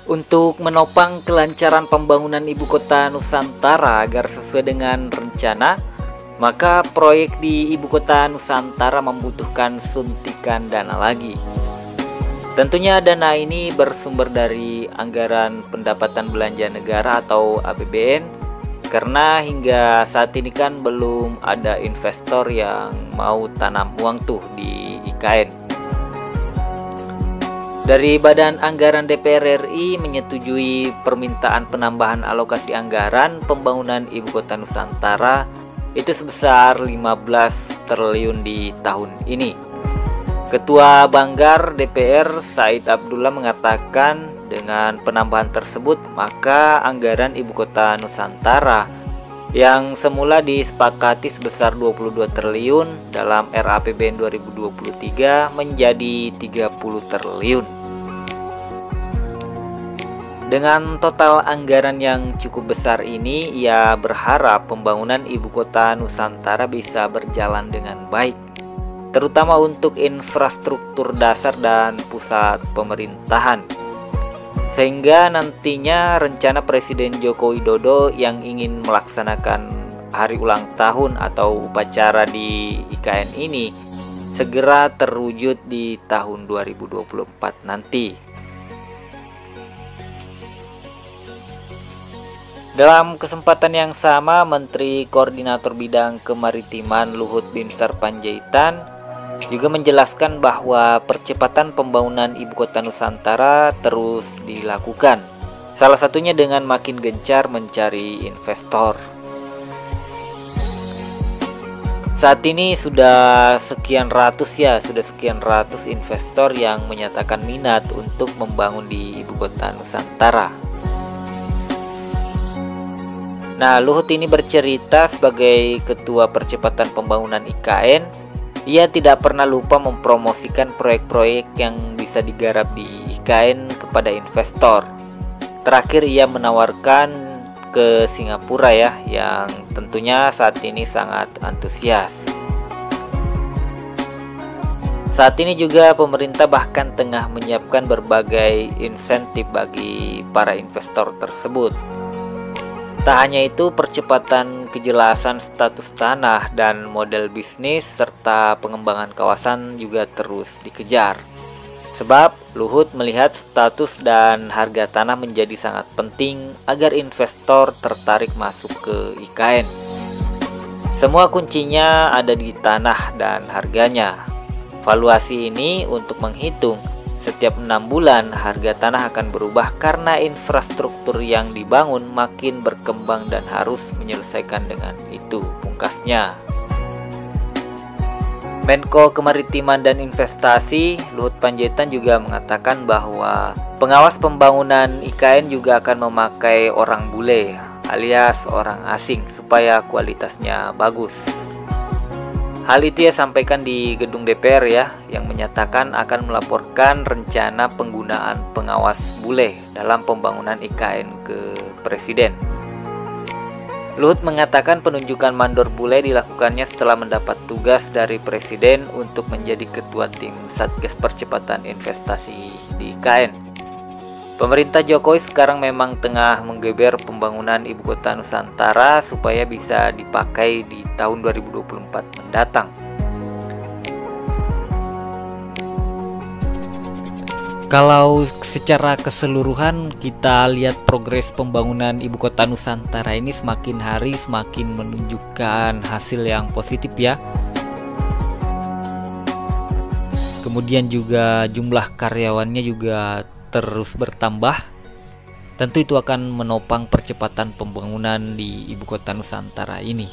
Untuk menopang kelancaran pembangunan ibu kota Nusantara agar sesuai dengan rencana, maka proyek di ibu kota Nusantara membutuhkan suntikan dana lagi. Tentunya dana ini bersumber dari anggaran pendapatan belanja negara atau APBN, karena hingga saat ini kan belum ada investor yang mau tanam uang tuh di IKN. Dari Badan Anggaran DPR RI menyetujui permintaan penambahan alokasi anggaran pembangunan ibu kota Nusantara itu sebesar 15 triliun di tahun ini. Ketua Banggar DPR Said Abdullah mengatakan dengan penambahan tersebut maka anggaran ibu kota Nusantara yang semula disepakati sebesar 22 triliun dalam RAPBN 2023 menjadi 30 triliun. Dengan total anggaran yang cukup besar ini, ia berharap pembangunan ibu kota Nusantara bisa berjalan dengan baik, terutama untuk infrastruktur dasar dan pusat pemerintahan. Sehingga nantinya rencana Presiden Joko Widodo yang ingin melaksanakan hari ulang tahun atau upacara di IKN ini segera terwujud di tahun 2024 nanti. Dalam kesempatan yang sama, Menteri Koordinator Bidang Kemaritiman Luhut Binsar Panjaitan juga menjelaskan bahwa percepatan pembangunan ibu kota Nusantara terus dilakukan. Salah satunya dengan makin gencar mencari investor. Saat ini sudah sekian ratus investor yang menyatakan minat untuk membangun di ibu kota Nusantara. Nah, Luhut ini bercerita sebagai ketua percepatan pembangunan IKN, ia tidak pernah lupa mempromosikan proyek-proyek yang bisa digarap di IKN kepada investor. Terakhir ia menawarkan ke Singapura ya, yang tentunya saat ini sangat antusias. Saat ini juga pemerintah bahkan tengah menyiapkan berbagai insentif bagi para investor tersebut. Tak hanya itu, percepatan kejelasan status tanah dan model bisnis serta pengembangan kawasan juga terus dikejar. Sebab Luhut melihat status dan harga tanah menjadi sangat penting agar investor tertarik masuk ke IKN. Semua kuncinya ada di tanah dan harganya. Valuasi ini untuk menghitung setiap 6 bulan harga tanah akan berubah karena infrastruktur yang dibangun makin berkembang dan harus menyelesaikan dengan itu, pungkasnya. Menko Kemaritiman dan Investasi Luhut Panjaitan juga mengatakan bahwa pengawas pembangunan IKN juga akan memakai orang bule alias orang asing supaya kualitasnya bagus. Hal itu ia sampaikan di gedung DPR ya, yang menyatakan akan melaporkan rencana penggunaan pengawas bule dalam pembangunan IKN ke Presiden. Luhut mengatakan penunjukan mandor bule dilakukannya setelah mendapat tugas dari Presiden untuk menjadi ketua tim Satgas Percepatan Investasi di IKN. Pemerintah Jokowi sekarang memang tengah menggeber pembangunan ibu kota Nusantara supaya bisa dipakai di tahun 2024 mendatang. Kalau secara keseluruhan kita lihat progres pembangunan ibu kota Nusantara ini semakin hari semakin menunjukkan hasil yang positif ya. Kemudian juga jumlah karyawannya juga terus bertambah. Tentu itu akan menopang percepatan pembangunan di ibu kota Nusantara ini.